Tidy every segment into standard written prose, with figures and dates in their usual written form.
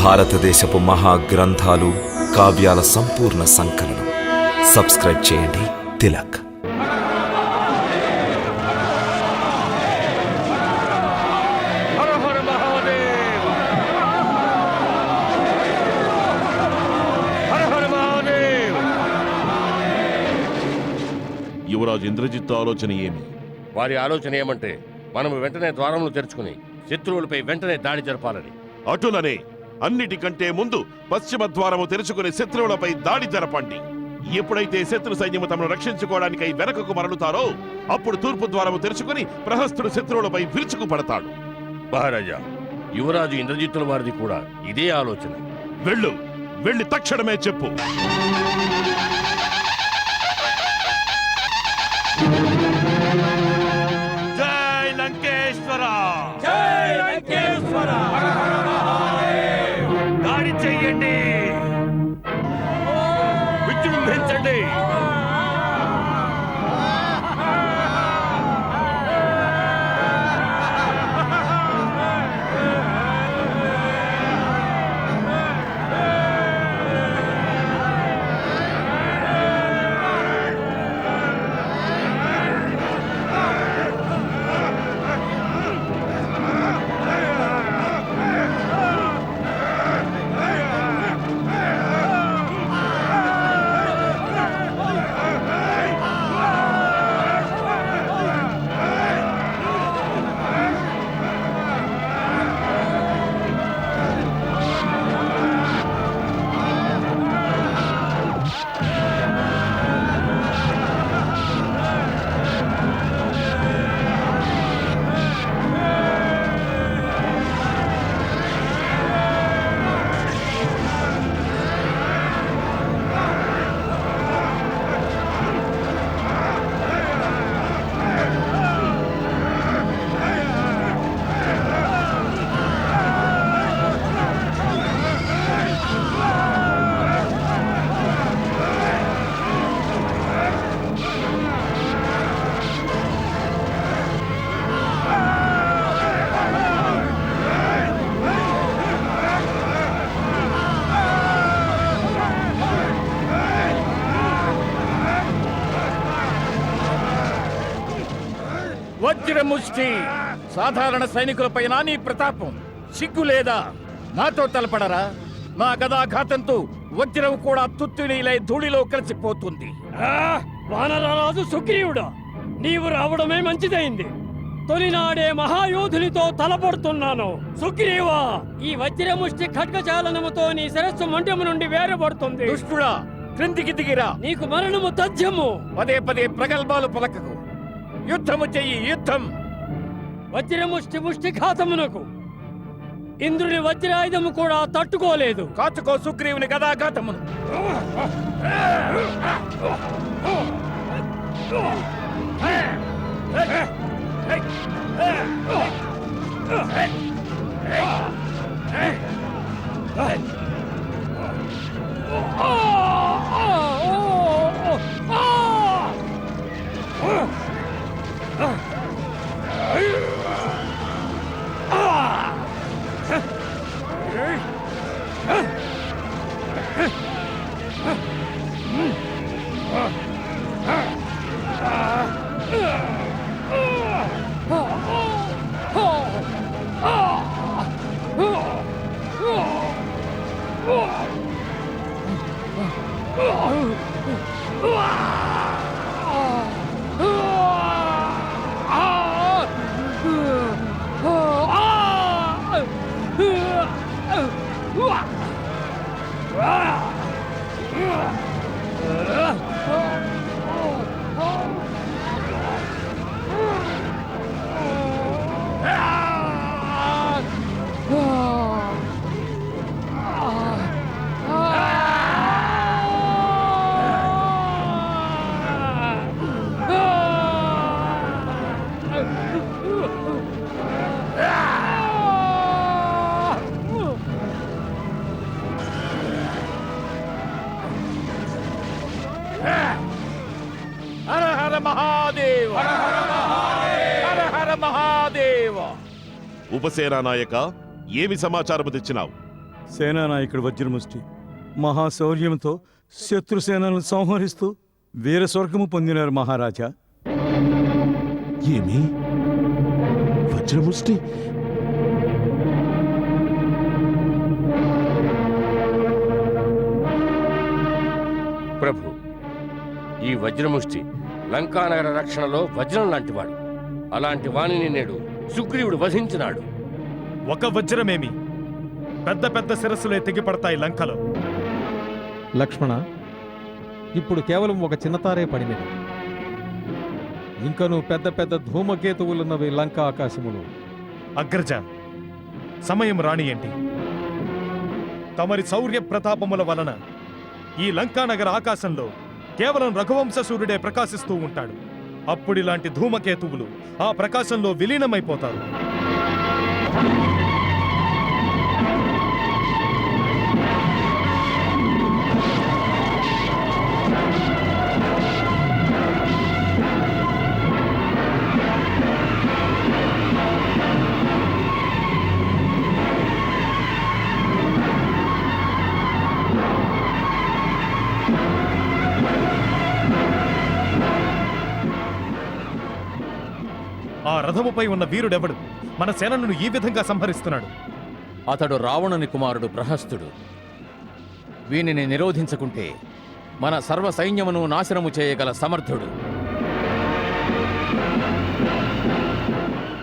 భారతదేశపు మహాగ్రంథాలు కావ్యాల సంపూర్ణ సంకలనం. సబ్స్క్రైబ్ చేయండి తిలక్. యువరాజు ఇంద్రజిత్తు ఆలోచన ఏమి? వారి ఆలోచన ఏమంటే మనము వెంటనే ద్వారములు తెరుచుకుని శత్రువులపై వెంటనే దాడి జరపాలని. అటులనే అన్నిటికంటే ముందు పశ్చిమ ద్వారము తెరుచుకుని శత్రువులపై దాడి జరపండి. ఎప్పుడైతే శత్రు సైన్యము తమను రక్షించుకోవడానికై వెనకకు మరలుతారో అప్పుడు తూర్పు ద్వారము తెరుచుకుని ప్రహస్తుడు శత్రువులపై విరుచుకు పడతాడు. మహారాజా, యువరాజు ఇంద్రజిత్తుల వారిది కూడా ఇదే ఆలోచన. వెళ్ళి తక్షణమే చెప్పు. జై లంకేశ్వర! దాడి చెయ్యండి, విజృంభించండి. వజ్రముష్టి సాధారణ సైనికులపైన నీ ప్రతాపం సిగ్గు లేదా? నాతో తలపడరా? నా గదాఘాతంతో వజ్రం కూడా తుత్తునీలై ధూళిలో కలిసిపోతుంది. వానరరాజు సుగ్రీవుడా, నీవు రావడమే మంచిదైంది. తొలినాడే మహాయోధునితో తలపడుతున్నాను. సుగ్రీవా, ఈ వజ్రముష్టి ఖడ్గచాలనముతో నీ శిరస్సు మండము నుండి వేరబడుతుంది. దుష్టుడా, క్రిందికి దిగిరా. నీకు మరణము తథ్యము. పదే పదే ప్రగల్భాలు పలకకు. యుద్ధము చెయ్యి, యుద్ధం. వజ్రముష్టి ముష్టిఘాతమునకు ఇంద్రుని వజ్రాయుధము కూడా తట్టుకోలేదు. కాచుకో సుగ్రీవుని గదాఘాతమును. ఉపసేనా నాయక, ఏమి సమాచారము తెచ్చినావు? సేనానాయకుడు వజ్రముష్టి మహాశౌర్యంతో శత్రుసేనలను సంహరిస్తూ వీర స్వర్గము పొందినారు మహారాజా. ఏమి వజ్రముష్టి ప్రభు, ఈ వజ్రముష్టి లంకానగర రక్షణలో వజ్రం లాంటివాడు. అలాంటి వాణిని నేడు సుగ్రీవుడు వధించినాడు. ఒక వజ్రమేమి, పెద్ద పెద్ద శిరస్సులే తెగిపడతాయి లంకలో. లక్ష్మణ, ఇప్పుడు కేవలం ఒక చిన్నతారే పడినది. ఇంకను పెద్ద పెద్ద ధూమకేతువులున్నవి లంక ఆకాశములు. అగ్రజ, సమయం రానియండి. తమరి శౌర్య ప్రతాపముల వలన ఈ లంకానగర ఆకాశంలో కేవలం రఘువంశ సూర్యుడే ప్రకాశిస్తూ ఉంటాడు. అప్పుడిలాంటి ధూమకేతువులు ఆ ప్రకాశంలో విలీనమైపోతారు. ఆ రథముపై ఉన్న వీరుడెవడు మన సేనలను ఈ విధంగా సంహరిస్తున్నాడు? అతడు రావణుని కుమారుడు ప్రహస్తుడు. వీనిని నిరోధించకుంటే మన సర్వ సైన్యమును నాశనము చేయగల సమర్థుడు.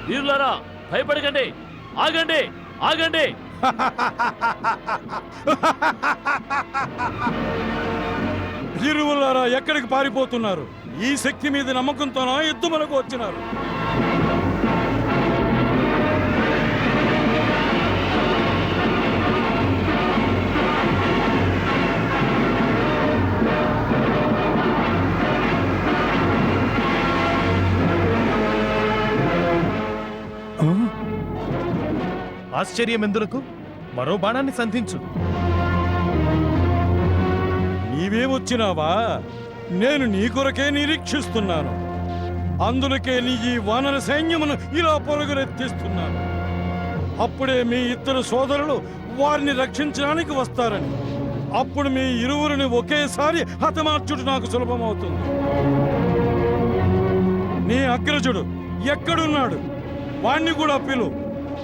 వీరులారా, భయపడకండి, ఆగండి, ఆగండి. వీరులారా, ఎక్కడికి పారిపోతున్నారు? ఈ శక్తి మీద నమ్మకంతోనా యుద్ధం మనకు వచ్చినారు? ఆశ్చర్యమెందులకు? మరో బాణాన్ని సంధించు. నీవే వచ్చినావా? నేను నీ కొరకే నిరీక్షిస్తున్నాను. అందులకే నీ ఈ వానర సైన్యమును ఇలా పొరుగురెత్తిస్తున్నాను. అప్పుడే మీ ఇద్దరు సోదరులు వారిని రక్షించడానికి వస్తారని. అప్పుడు మీ ఇరువురిని ఒకేసారి హతమార్చుడు నాకు సులభమవుతుంది. నీ అగ్రజుడు ఎక్కడున్నాడు? వాణ్ణి కూడా పిలు.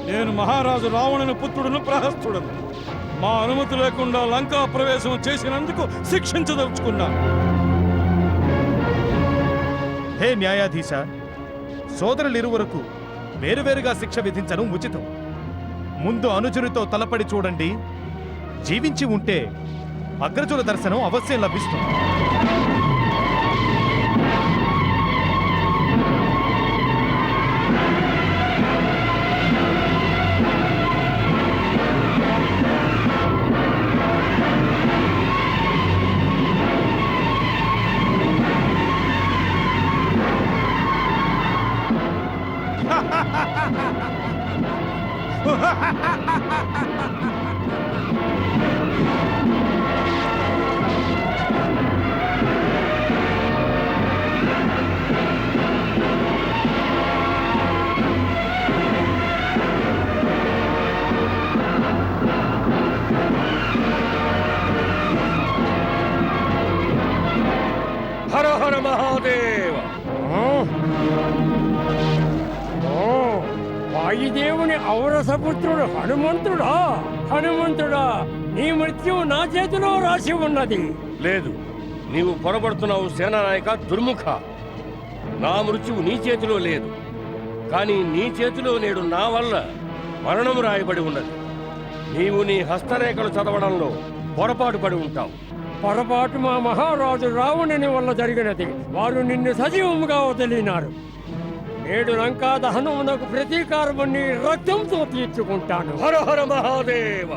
నేను మహారాజు రావణుని పుత్రుడును ప్రహస్తుడను. మా అనుమతి లేకుండా లంకా ప్రవేశం చేసినందుకు శిక్షించదలుచుకున్నాను. హే న్యాయాధీశ, సోదరులిరువురకు వేరువేరుగా శిక్ష విధించడం ఉచితం. ముందు అనుచరుతో తలపడి చూడండి. జీవించి ఉంటే అగ్రజుల దర్శనం అవశ్యం లభిస్తుంది. హర హర మహాదేవ! వాయుదేవుని ఔరసపుత్రుడు హనుమంతుడా? హనుమంతుడా, నీ మృత్యువు నా చేతిలో రాసి ఉన్నది. లేదు, నీవు పొరబడుతున్నావు సేనానాయక దుర్ముఖ. నా మృత్యువు నీ చేతిలో లేదు, కానీ నీ చేతిలో నేడు నా వల్ల మరణం రాయబడి ఉన్నది. నీవు నీ హస్తరేఖలు చదవడంలో పొరపాటు పడి ఉంటావు. పొరపాటు మా మహారాజు రావణుని వల్ల జరిగినది. వారు నిన్ను సజీవముగా వదిలినారు. నేడు లంకా దహనమునకు ప్రతీకారము నీ రక్తంతో తీర్చుకుంటాను. హర హర మహాదేవ!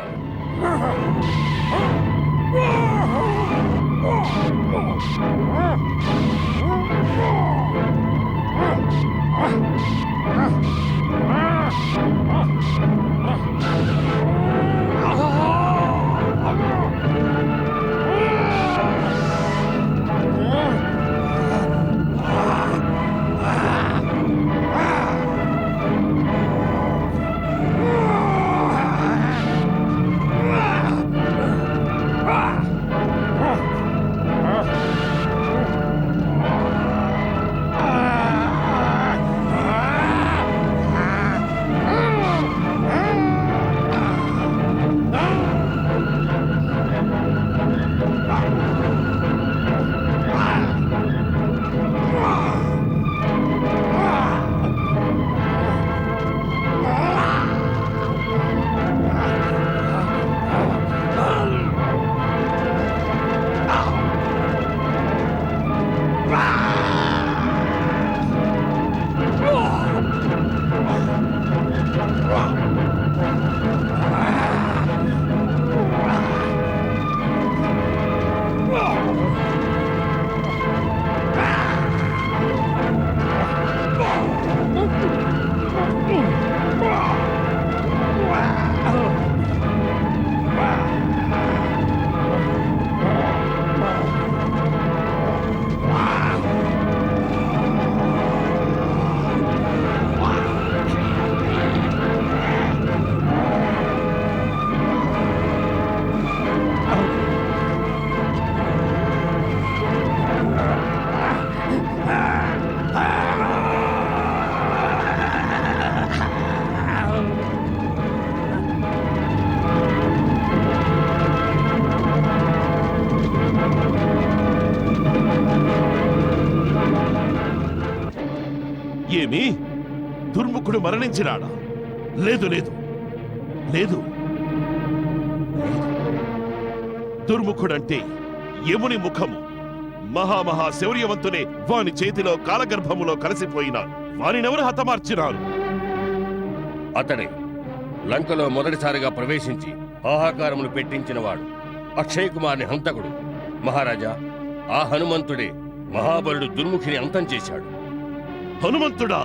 ఏమి దుర్ముఖుడు మరణించినాడా? లేదు లేదు లేదు. దుర్ముఖుడంటే యముని ముఖము. మహామహా శౌర్యవంతునే వాని చేతిలో కాలగర్భములో కలిసిపోయినారు. వానినెవరు హతమార్చినారు? అతడే లంకలో మొదటిసారిగా ప్రవేశించి ఆహాకారములు పెట్టించినవాడు, అక్షయ్ కుమార్ని హంతకుడు. మహారాజా, ఆ హనుమంతుడే మహాబలుడు దుర్ముఖిని అంతం చేశాడు. హనుమంతుడా?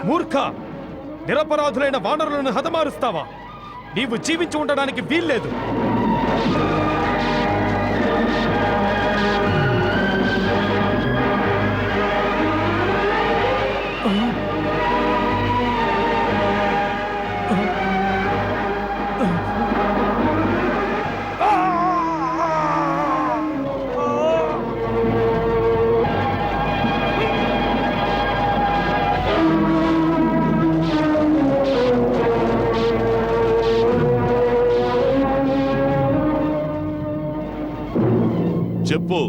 మూర్ఖ! నిరపరాధులైన వానరులను హతమారుస్తావా? నీవు జీవించి ఉండడానికి వీల్లేదు. చెప్పు,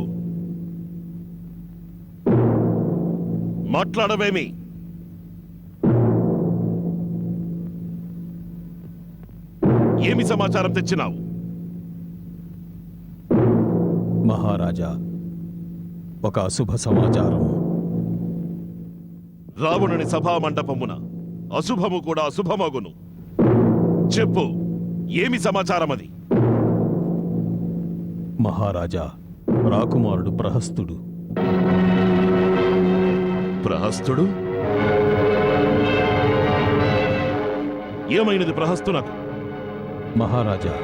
మాట్లాడవేమి? ఏమి సమాచారం తెచ్చినావు? మహారాజా, ఒక అశుభ సమాచారం. రావణుని సభా మండపమున అశుభము కూడా అశుభమగును. చెప్పు, ఏమి సమాచారం అది? మహారాజా, రాకుమారుడు ప్రహస్తుడు. ప్రహస్తుడు? ఏమైనది ప్రహస్తునకు? మహారాజా,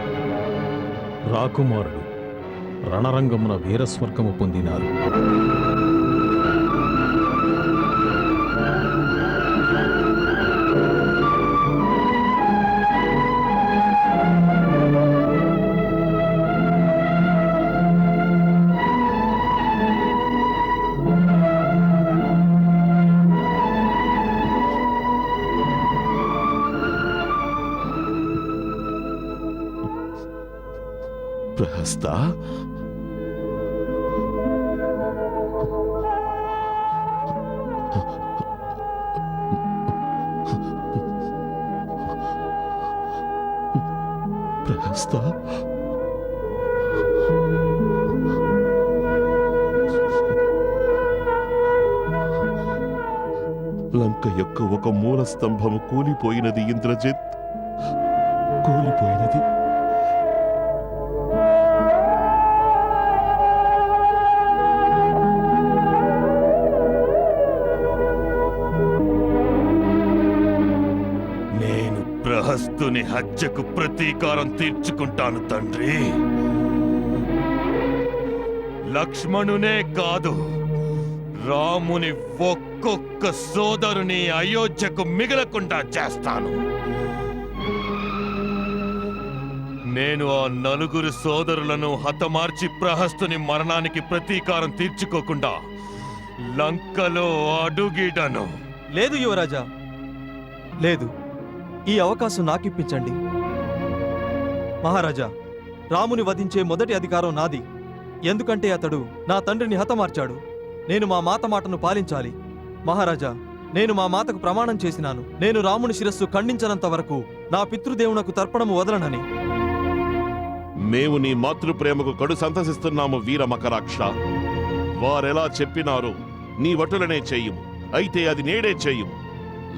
రాకుమారుడు రణరంగమున వీరస్వర్గము పొందినారు. ప్రహస్త? ప్రహస్త? లంక యొక్క ఒక మూల స్తంభము కూలిపోయినది ఇంద్రజిత్, కూలిపోయినది. ప్రహస్తుని హత్యకు ప్రతీకారం తీర్చుకుంటాను తండ్రి. లక్ష్మణునే కాదు, రాముని ఒక్కొక్క సోదరుని అయోధ్యకు మిగలకుండా చేస్తాను. నేను ఆ నలుగురు సోదరులను హతమార్చి ప్రహస్తుని మరణానికి ప్రతీకారం తీర్చుకోకుండా లంకలో అడుగిడను. లేదు యువరాజా, లేదు. ఈ అవకాశం నాకిప్పించండి. మహారాజా, రాముని వధించే మొదటి అధికారం నాది. ఎందుకంటే అతడు నా తండ్రిని హతమార్చాడు. నేను మా మాత మాటను పాలించాలి. మహారాజా, నేను మా మాతకు ప్రమాణం చేసినాను, నేను రాముని శిరస్సు ఖండించనంత వరకు నా పితృదేవునకు తర్పణము వదలనని. మేము నీ మాతృప్రేమకు కడు సంతసిస్తున్నాము వీర మకరాక్ష. వారెలా చెప్పినారో నీ వటులనే చెయ్యము. అయితే అది నేడే చెయ్యము,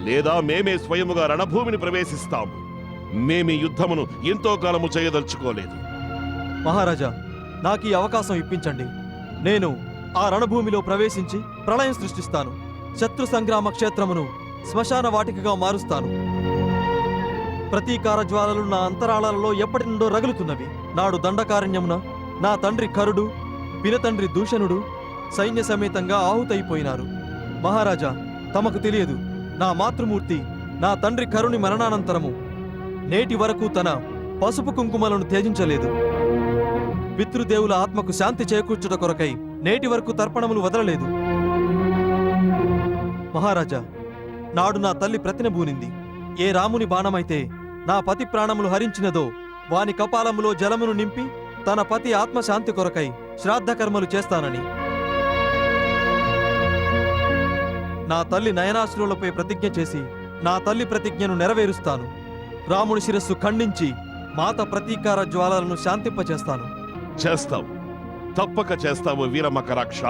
లేదా మేమే స్వయముగా రణభూమిని ప్రవేశిస్తాము. మేమీ యుద్ధమును ఎంతో కాలము చేయదలుచుకోలేదు. మహారాజా, నాకు ఈ అవకాశం ఇప్పించండి. నేను ఆ రణభూమిలో ప్రవేశించి ప్రళయం సృష్టిస్తాను. శత్రు సంగ్రామ క్షేత్రమును శ్మశాన వాటికగా మారుస్తాను. ప్రతీకార జ్వాలలు నా అంతరాళాలలో ఎప్పటి నుండో రగులుతున్నవి. నాడు దండకారణ్యమున నా తండ్రి కరుడు, పినతండ్రి దూషణుడు సైన్య సమేతంగా ఆహుతైపోయినారు. మహారాజా, తమకు తెలియదు, నా మాతృమూర్తి నా తండ్రి కరుని మరణానంతరము నేటి వరకు తన పసుపు కుంకుమలను త్యజించలేదు. పితృదేవుల ఆత్మకు శాంతి చేకూర్చుట కొరకై నేటి వరకు తర్పణములు వదలలేదు. మహారాజా, నాడు నా తల్లి ప్రతినబూనింది, ఏ రాముని బాణమైతే నా పతి ప్రాణములు హరించినదో వాని కపాలములో జలమును నింపి తన పతి ఆత్మశాంతి కొరకై శ్రాద్ధకర్మలు చేస్తానని. నా తల్లి నయనాశ్రులపై ప్రతిజ్ఞ చేసి నా తల్లి ప్రతిజ్ఞను నెరవేరుస్తాను. రాముని శిరస్సు ఖండించి మాత ప్రతీకార జ్వాలలను శాంతింపచేస్తాను. చేస్తావు, తప్పక చేస్తావు వీరమకరాక్ష.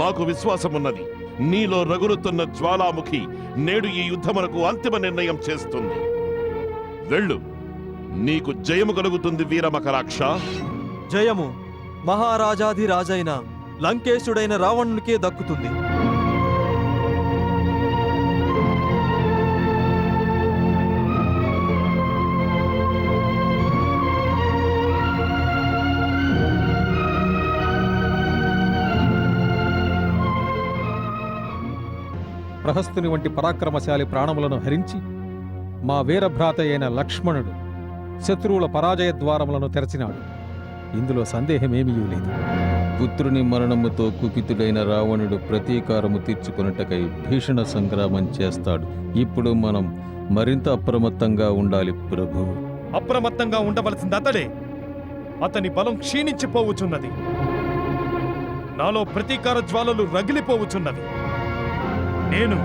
మాకు విశ్వాసమున్నది. నీలో రగులుతున్న జ్వాలాముఖి నేడు ఈ యుద్ధమునకు అంతిమ నిర్ణయం చేస్తుంది. వెళ్ళు, నీకు జయము కలుగుతుంది వీరమకరాక్ష. జయము మహారాజాధిరాజైన లంకేశుడైన రావణునికే దక్కుతుంది. ప్రహస్తుని వంటి పరాక్రమశాలి ప్రాణములను హరించి మా వీరభ్రాత అయిన లక్ష్మణుడు శత్రువుల పరాజయ ద్వారములను తెరచినాడు. ఇందులో సందేహమేమీ లేదు. పుత్రుని మరణముతో కుపితుడైన రావణుడు ప్రతీకారము తీర్చుకొనుటకై భీషణ సంగ్రామం చేస్తాడు. ఇప్పుడు మనం మరింత అప్రమత్తంగా ఉండాలి ప్రభు. అప్రమత్తంగా ఉండవలసింది అతడే. అతని బలం క్షీణించిపోవుచున్నది. నాలో ప్రతీకార జ్వాలలు రగిలిపోవుచున్నవి. నేను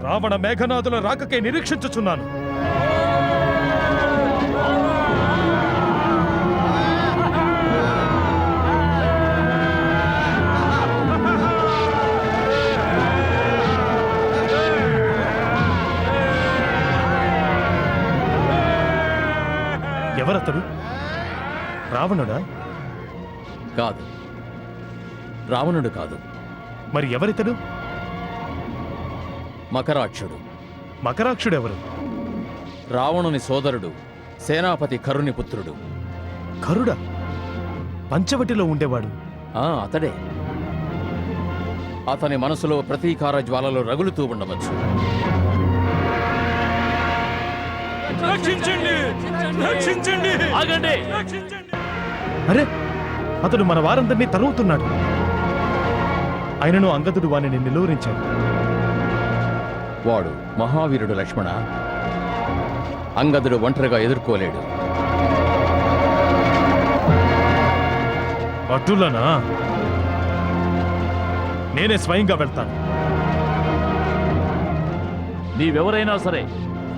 రావణ మేఘనాథుల రాకకై నిరీక్షించుచున్నాను. ఎవరతడు? రావణుడా? కాదు, రావణుడు కాదు. మరి ఎవరితడు? మకరాక్షుడు. మకరాక్షుడెవరు? రావణుని సోదరుడు, సేనాపతి కరుని పుత్రుడు. కరుడా? పంచవటిలో ఉండేవాడు? అతడే. అతని మనసులో ప్రతీకార జ్వాలలు రగులుతూ ఉండవచ్చు. అరే, అతడు మన వారందరినీ తరుముతున్నాడు. ఆయనను అంగదుడు వానిని నిలువరించాడు. వాడు మహావీరుడు లక్ష్మణ. అంగదుడు ఒంటరిగా ఎదుర్కోలేడు. అటులనా? నేనే స్వయంగా వెళ్తాను. నీవెవరైనా సరే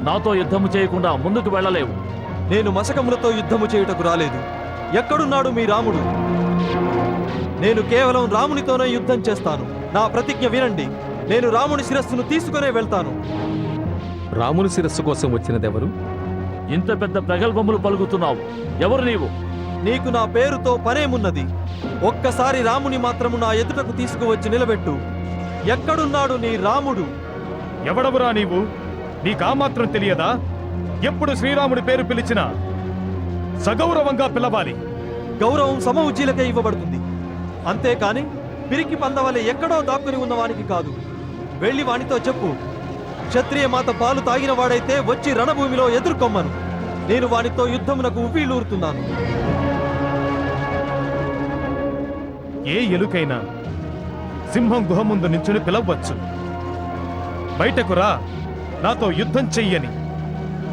నాతో యుద్ధము చేయకుండా ముందుకు వెళ్ళలేవు. నేను మశకములతో యుద్ధము చేయుటకు రాలేదు. ఎక్కడున్నాడు మీ రాముడు? నేను కేవలం రామునితోనే యుద్ధం చేస్తాను. నా ప్రతిజ్ఞ వినండి. నేను రాముని శిరస్సును తీసుకునే వెళ్తాను. రాముని శిరస్సు కోసం వచ్చినదెవరు? ఇంత పెద్ద ప్రగల్భములు పలుకుతున్నావు. ఎవరు నీవు? నీకు నా పేరుతో పనేమున్నది? ఒక్కసారి రాముని మాత్రము నా ఎదుటకు తీసుకువచ్చి నిలబెట్టు. ఎక్కడున్నాడు నీ రాముడు? ఎవడవురా నీవు? నీకా మాత్రం తెలియదా? ఎప్పుడు శ్రీరాముడి పేరు పిలిచినా సగౌరవంగా పిలవాలి. గౌరవం సమవుజీలకే ఇవ్వబడుతుంది, అంతేకాని పిరికి పందవలే ఎక్కడో దాక్కుని ఉన్నవానికి కాదు. వెళ్ళి వానితో చెప్పు, క్షత్రియ మాత పాలు తాగిన వాడైతే వచ్చి రణభూమిలో ఎదుర్కొమ్మను. నేను వానితో యుద్ధమునకు ఉవ్విళ్ళూరుతున్నాను. ఏ ఎలుకైనా సింహం గుహ ముందు నించుని పిలవచ్చు. బయటకు రా, నాతో యుద్ధం చెయ్యని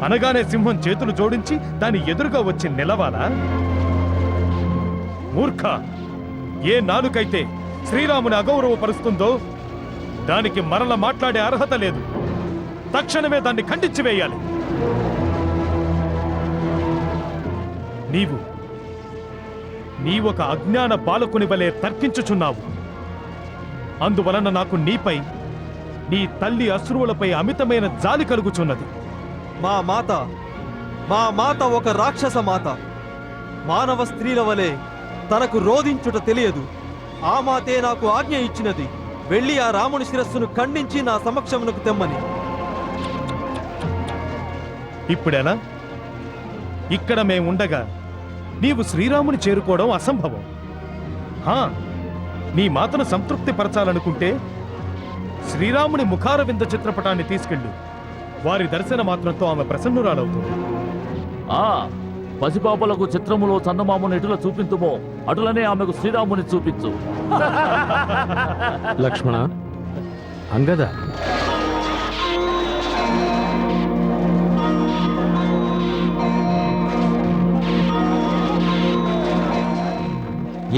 అనగానే సింహం చేతులు జోడించి దాని ఎదురుగా వచ్చి నిలవాలా? మూర్ఖ! ఏ నాలుకైతే శ్రీరాముని అగౌరవపరుస్తుందో దానికి మరల మాట్లాడే అర్హత లేదు. తక్షణమే దాన్ని ఖండించి వేయాలి. నీవొక అజ్ఞాన బాలకుని వలె తర్కించుచున్నావు. అందువలన నాకు నీపై, నీ తల్లి అశ్రువులపై అమితమైన జాలి కలుగుచున్నది. మా మాత ఒక రాక్షస మాత. మానవ స్త్రీల వలె తనకు రోధించుట తెలియదు. ఆ మాతే నాకు ఆజ్ఞ ఇచ్చినది. వెళ్ళి ఆ రాముని శిరస్సును ఖండించి నా సమక్షమునకు తెమ్మని. ఇప్పుడెలా? ఇక్కడ మేముండగా నీవు శ్రీరాముని చేరుకోవడం అసంభవం. నీ మాతను సంతృప్తిపరచాలనుకుంటే శ్రీరాముని ముఖారవింద చిత్రపటాన్ని తీసుకెళ్ళు. వారి దర్శన మాత్రంతో ఆమె ప్రసన్నురాలవుతుంది. పసిపాపలకు చిత్రములో చందమామను ఎటుల చూపించుమో అటులనే ఆమెకు శ్రీరాముని చూపించు. లక్ష్మణ, అంగద,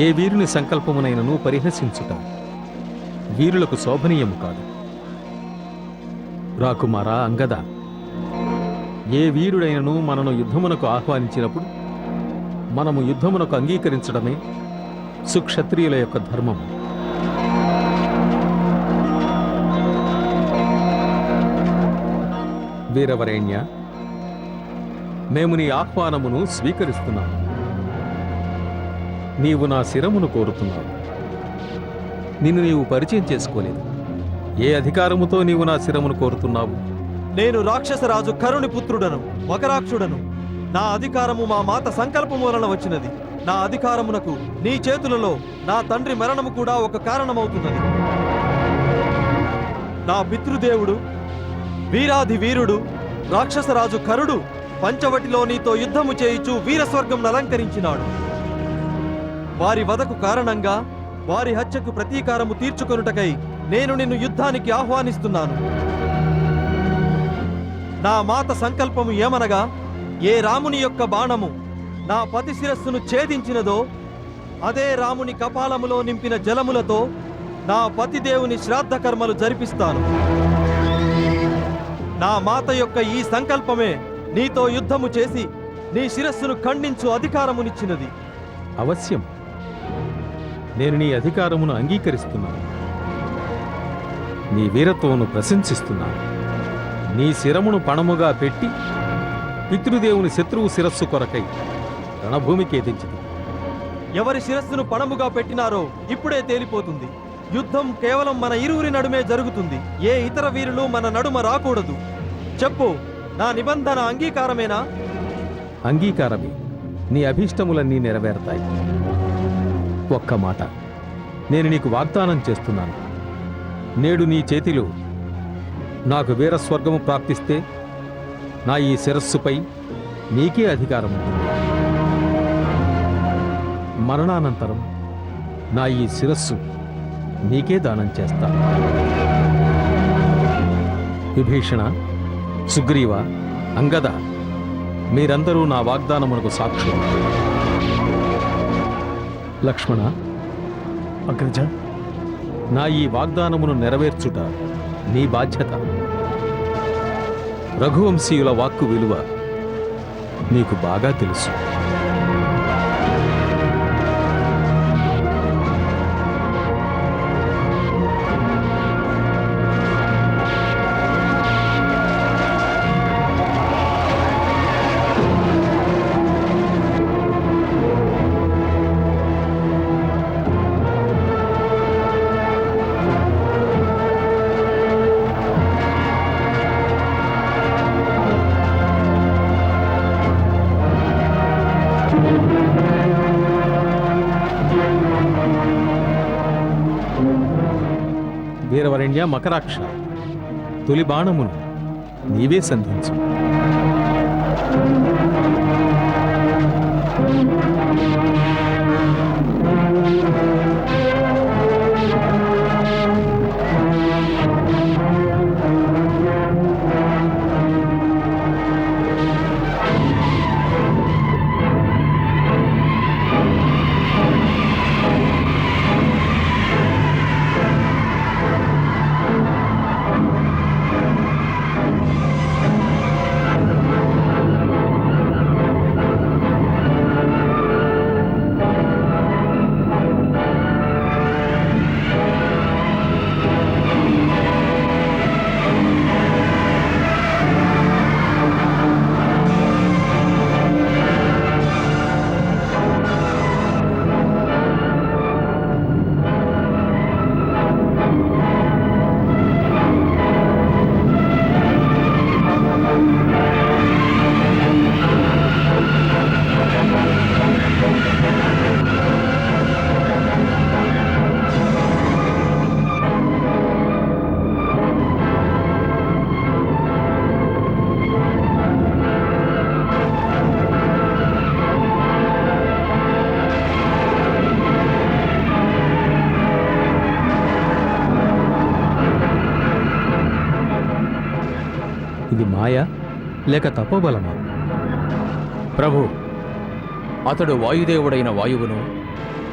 ఏ వీరుని సంకల్పమునైనను పరిహసించుట వీరులకు శోభనీయము కాదు. రాకుమారా అంగద, ఏ వీరుడైనను మనను యుద్ధమునకు ఆహ్వానించినప్పుడు మనము యుద్ధమునకు అంగీకరించడమే సుక్షత్రియుల యొక్క ధర్మము. వీరవరేణ్య, మేము నీ ఆహ్వానమును స్వీకరిస్తున్నాము. నీవు నా శిరమును కోరుతున్నావు. నిన్ను నీవు పరిచయం చేసుకోలేదు. ఏ అధికారముతో నీవు నా శిరమును కోరుతున్నావు? నేను రాక్షసరాజు కరుని పుత్రుడను, మకరాక్షుడను. నా అధికారము మా మాత సంకల్పము వలన వచ్చినది. నా అధికారమునకు నీ చేతులలో నా తండ్రి మరణము కూడా ఒక కారణమవుతున్నది. నా పితృదేవుడు, వీరాధి వీరుడు రాక్షసరాజు కరుడు పంచవటిలో నీతో యుద్ధము చేయిచు వీరస్వర్గం అలంకరించినాడు. వారి వదకు కారణంగా వారి హత్యకు ప్రతీకారము తీర్చుకొనుటకై నేను నిన్ను యుద్ధానికి ఆహ్వానిస్తున్నాను. నా మాత సంకల్పము ఏమనగా, ఏ రాముని యొక్క బాణము నా పతి శిరస్సును ఛేదించినదో అదే రాముని కపాలములో నింపిన జలములతో నా పతిదేవుని శ్రాద్ధ కర్మలు జరిపిస్తాను. నా మాత యొక్క ఈ సంకల్పమే నీతో యుద్ధము చేసి నీ శిరస్సును ఖండించు అధికారమునిచ్చినది. అవశ్యం, నేను నీ అధికారమును అంగీకరిస్తున్నాను. నీ వీరత్వమును ప్రశంసిస్తున్నాను. నీ శిరమును పణముగా పెట్టి పితృదేవుని శత్రువు శిరస్సు కొరకై రణభూమికి ఎదించింది. ఎవరి శిరస్సును పణముగా పెట్టినారో ఇప్పుడే తేలిపోతుంది. యుద్ధం కేవలం మన ఇరువురి నడుమే జరుగుతుంది. ఏ ఇతర వీరులు మన నడుమ రాకూడదు. చెప్పు, నా నిబంధన అంగీకారమేనా? అంగీకారమే. నీ అభీష్టములన్నీ నెరవేరతాయి. ఒక్క మాట నేను నీకు వాగ్దానం చేస్తున్నాను. నేడు నీ చేతిలో నాకు వీరస్వర్గము ప్రాప్తిస్తే నా ఈ శిరస్సుపై నీకే అధికారం ఉంటుంది. మరణానంతరం నా ఈ శిరస్సు నీకే దానం చేస్తాను. విభీషణ, సుగ్రీవ, అంగద, మీరందరూ నా వాగ్దానమునకు సాక్షులు. లక్ష్మణ, అగ్రజ, నా ఈ వాగ్దానమును నెరవేర్చుట నీ బాధ్యత. రఘువంశీయుల వాక్కు విలువ నీకు బాగా తెలుసు. వీరవరణ్య, మకరాక్ష, తొలి బాణమును నీవే సంధించు. మాయ లేక తపోబలమా? ప్రభు, అతడు వాయుదేవుడైన వాయువును,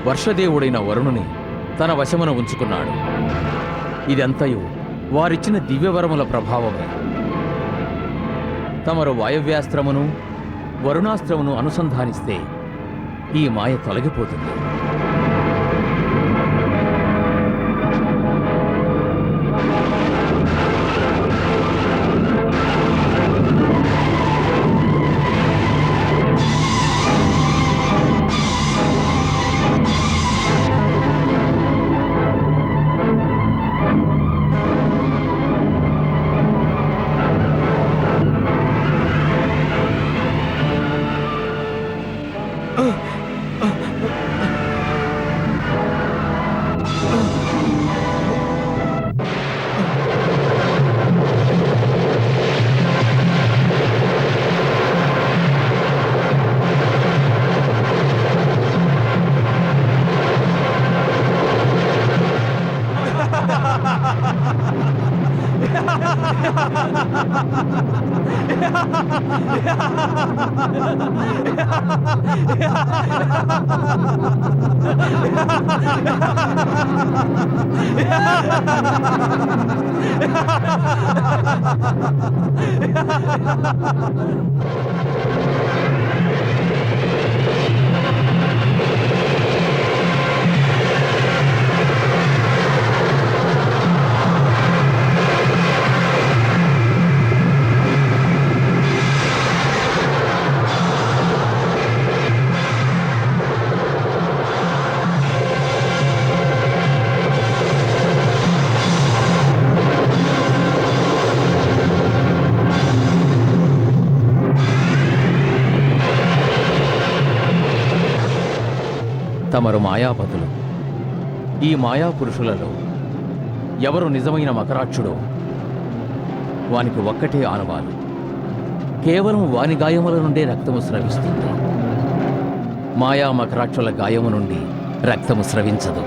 వర్షదేవుడైన వరుణుని తన వశమున ఉంచుకున్నాడు. ఇదంతయు వారిచ్చిన దివ్యవరముల ప్రభావమే. తమరు వాయవ్యాస్త్రమును వరుణాస్త్రమును అనుసంధానిస్తే ఈ మాయ తొలగిపోతుంది. తమరు మాయాపతులు. ఈ మాయాపురుషులలో ఎవరు నిజమైన మకరాక్షుడో వానికి ఒక్కటే ఆనవాలు. కేవలం వాని గాయముల నుండే రక్తము స్రవిస్తుంది. మాయా మకరాక్షుల గాయము నుండి రక్తము స్రవించదు.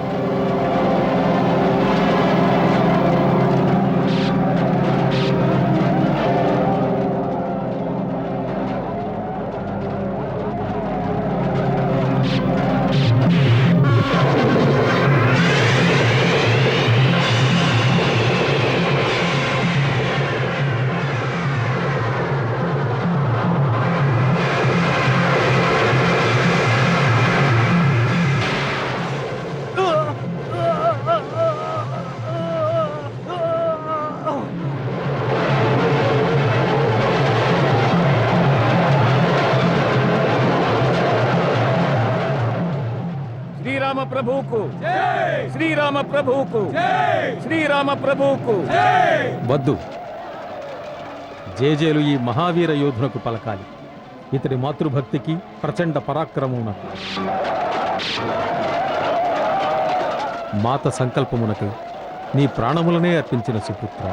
శ్రీరామ ప్రభువుకు శ్రీరామ ప్రభువుకు శ్రీరామ ప్రభువుకు వద్దు. జేజేలు ఈ మహావీర యోధునకు పలకాలి. ఇతడి మాతృభక్తికి ప్రచండ పరాక్రమమునకు మాత సంకల్పమునకు నీ ప్రాణములనే అర్పించిన సుపుత్ర,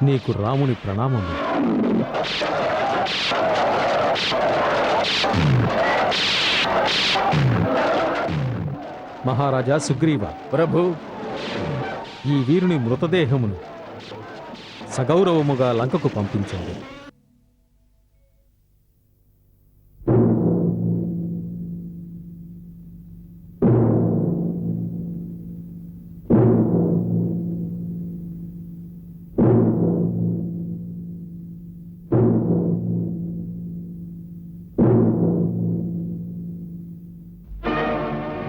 నీకు రాముని ప్రణామము. మహారాజా సుగ్రీవ, ప్రభు, ఈ వీరుని మృతదేహమును సగౌరవముగా లంకకు పంపించండి.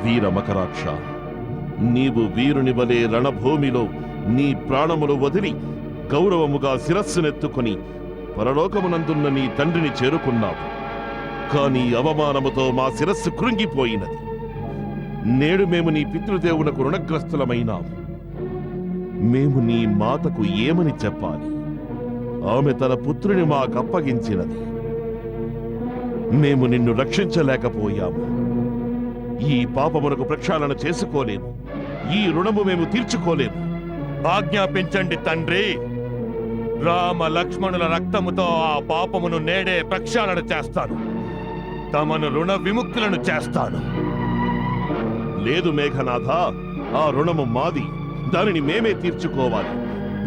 వీర మకరాక్ష, నీవు వీరుని వలె రణభూమిలో నీ ప్రాణములు వదిలి గౌరవముగా శిరస్సునెత్తుకుని పరలోకమునందున్న నీ తండ్రిని చేరుకున్నావు. కాని అవమానముతో మా శిరస్సు కృంగిపోయినది. నేడు మేము నీ పితృదేవునకు రుణగ్రస్తులమైనాము. మేము నీ మాతకు ఏమని చెప్పాలి? ఆమె తన పుత్రుని మాకప్పగించినది. మేము నిన్ను రక్షించలేకపోయాము. ఈ పాపమునకు ప్రక్షాళన చేసుకోలేము. ఈ రుణము మేము తీర్చుకోలేము. ఆజ్ఞాపించండి తండ్రి. రామ లక్ష్మణుల రక్తముతో ఆ పాపమును నేడే ప్రక్షాళన చేస్తాను. తమను రుణ విముక్తులను చేస్తాను. లేదు మేఘనాథ, ఆ రుణము మాది. దానిని మేమే తీర్చుకోవాలి.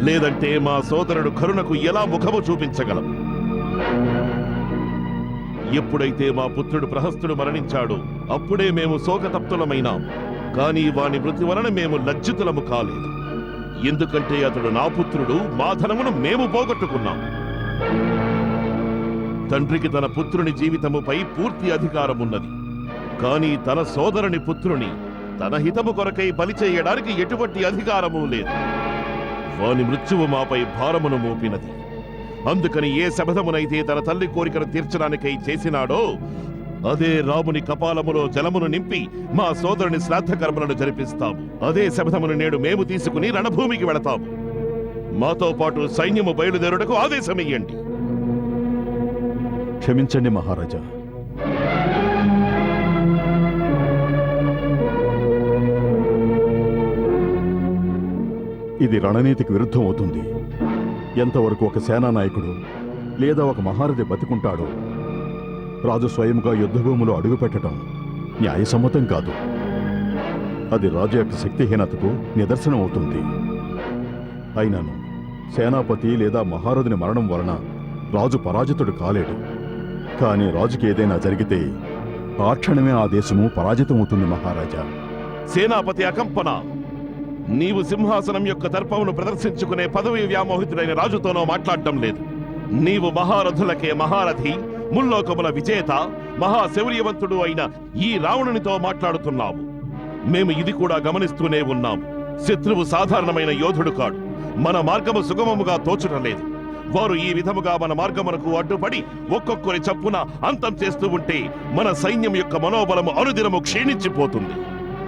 లేదంటే మా సోదరుడు కరుణకు ఎలా ముఖము చూపించగలం? ఎప్పుడైతే మా పుత్రుడు ప్రహస్తుడు మరణించాడో అప్పుడే మేము శోకతప్తులమైనాం. కానీ వాని మృతి వలన మేము లజ్జితులము కాలేదు. ఎందుకంటే అతడు నా పుత్రుడు, మా ధనమును మేము పోగొట్టుకున్నాం. తండ్రికి తన పుత్రుని జీవితముపై పూర్తి అధికారమున్నది. కానీ తన సోదరుని పుత్రుని తన హితము కొరకై బలి చేయడానికి ఎటువంటి అధికారము లేదు. వాని మృత్యువు మాపై భారమును మోపినది. అందుకని ఏ శబదమునైతే తన తల్లి కోరికను తీర్చడానికై చేసినాడో అదే రాముని కపాలములో జలమును నింపి మా సోదరుని శ్రాద్ధ కర్మలను జరిపిస్తాము. అదే శబదమును నేడు మేము తీసుకుని రణభూమికి వెళతాము. మాతో పాటు సైన్యము బయలుదేరుటకు ఆదేశమియ్యండి. క్షమించండి మహారాజా. ఇది రణనీతికి విరుద్ధం అవుతుంది. ఎంతవరకు ఒక సేనానాయకుడు లేదా ఒక మహారథి బతికుంటాడో రాజు స్వయంగా యుద్ధభూమిలో అడుగుపెట్టడం న్యాయసమ్మతం కాదు. అది రాజు యొక్క శక్తిహీనతకు నిదర్శనం అవుతుంది. అయినను సేనాపతి లేదా మహారథుని మరణం వలన రాజు పరాజితుడు కాలేడు. కానీ రాజుకి ఏదైనా జరిగితే ఆ క్షణమే ఆ దేశము పరాజితమవుతుంది మహారాజా. సేనాపతి అకంపన, నీవు సింహాసనం యొక్క దర్పమును ప్రదర్శించుకునే పదవి వ్యామోహితుడైన రాజుతోనో మాట్లాడటం లేదు. నీవు మహారథులకే మహారథి, ముల్లోకముల విజేత, మహాశౌర్యవంతుడు అయిన ఈ రావణునితో మాట్లాడుతున్నావు. మేము ఇది కూడా గమనిస్తూనే ఉన్నాము. శత్రువు సాధారణమైన యోధుడు కాడు. మన మార్గము సుగమముగా తోచుటలేదు. వారు ఈ విధముగా మన మార్గమునకు అడ్డుపడి ఒక్కొక్కరి చప్పున అంతం చేస్తూ ఉంటే మన సైన్యం యొక్క మనోబలము అనుదినము క్షీణించిపోతుంది.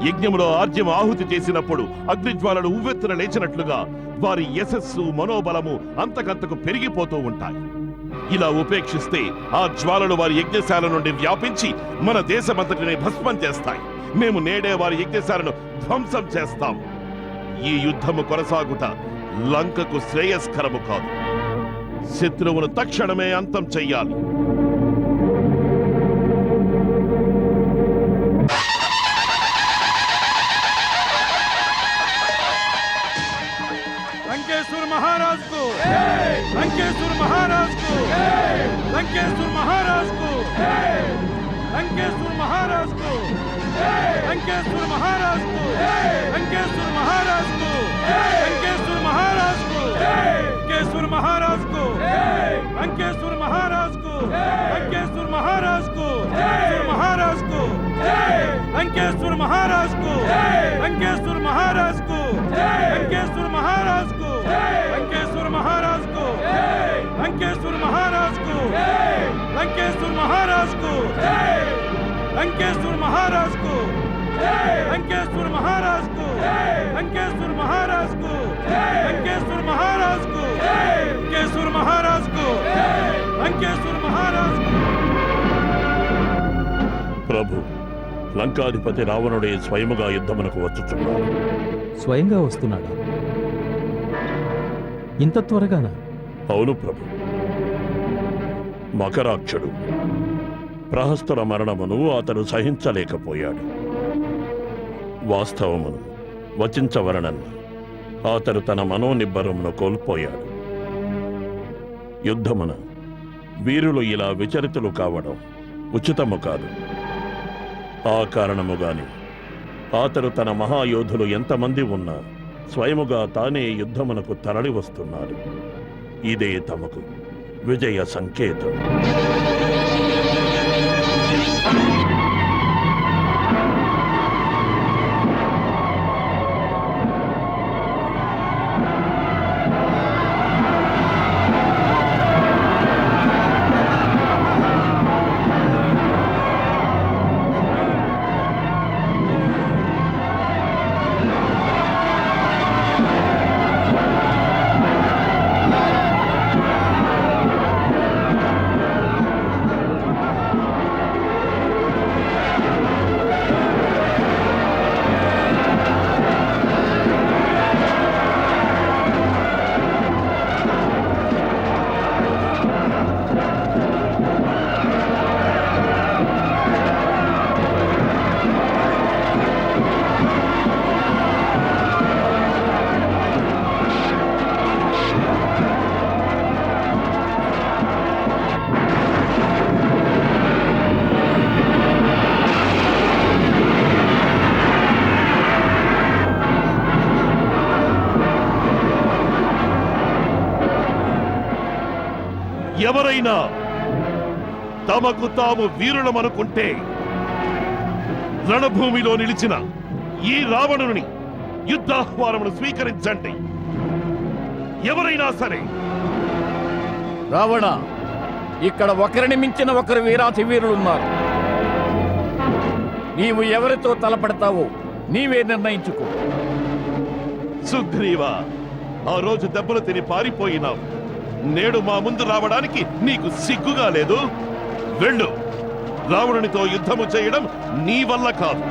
యజ్ఞములో ఆర్జ్యం ఆహుతి చేసినప్పుడు అగ్నిజ్వాలలు ఉవ్వెత్తున లేచినట్లుగా వారి యశస్సు మనోబలము అంతకంతకు పెరిగిపోతూ ఉంటాయి. ఇలా ఉపేక్షిస్తే ఆ జ్వాలలు వారి యజ్ఞశాల నుండి వ్యాపించి మన దేశమంతటిని భస్మం చేస్తాయి. మేము నేడే వారి యజ్ఞశాలను ధ్వంసం చేస్తాం. ఈ యుద్ధము కొనసాగుట లంకకు శ్రేయస్కరము కాదు. శత్రువును తక్షణమే అంతం చెయ్యాలి. లంకేశ్వర మహారాజ్ కు, లంకేశ్వర మహారాజ్ కు, లంకేశ్వర మహారాజ్ కు, లంకేశ్వర మహారాజ్ కు, లంకేశ్వర మహారాజ్ కు, లంకేశ్వర మహారాజ్ కు, లంకేశ్వర మహారాజ్ కు, లంకేశ్వర మహారాజ్ కు, లంకేశ్వర మహారాజ్ కు, లంకేశ్వర మహారాజ్ కు, మహారాజ్ కు, లంకేశ్వర మహారాజ్ కు, లంకేశ్వర మహారాజ్ కు, లంకేశ్వర మహారాజ్ కు, లంకేశ్వర మహారాజ్ కు, లంకేశ్వర మహారాజ్ కు, లంకేశ్వర మహారాజ్ కు, లంకేశ్వర మహారాజ్ కు, లంకేశ్వర మహారాజ్ కు, లంకేశ్వర మహారాజ్ కు, లంకేశ్వర మహారాజ్ కు, లంకేశ్వర మహారాజ్ కు, లంకేశ్వర మహారాజ్ కు. ప్రభు, లంకాధిపతి రావణుడే స్వయముగా యుద్ధమునకు వచ్చుచున్నాడు. స్వయంగా వస్తున్నాడా? ఇంత త్వరగానా? అవును ప్రభు. మకరాక్షుడు ప్రహస్తుల మరణమును అతడు సహించలేకపోయాడు. వాస్తవమును వచించవలనన్న అతడు తన మనోనిబ్బరమును కోల్పోయాడు. యుద్ధమున వీరులు ఇలా విచరితులు కావడం ఉచితము కాదు. ఆ కారణముగాని అతడు తన మహాయోధులు ఎంతమంది ఉన్నా స్వయముగా తానే యుద్ధమునకు తరలి వస్తున్నాడు. ఇదే తమకు విజయ సంకేతం. ఎవరైనా తమకు తాము వీరులమనుకుంటే రణభూమిలో నిలిచిన ఈ రావణుని యుద్ధాహ్వానమును స్వీకరించండి. ఎవరైనా సరే. రావణ, ఇక్కడ ఒకరిని మించిన ఒకరు వీరాతి వీరులున్నారు. నీవు ఎవరితో తలపడతావో నీవే నిర్ణయించుకో. సుగ్రీవా, ఆ రోజు దెబ్బలు తిని పారిపోయినావు. నేడు మా ముందు రావడానికి నీకు సిగ్గుగా లేదు? వెళ్ళు. రావణునితో యుద్ధము చేయడం నీ వల్ల కాదు.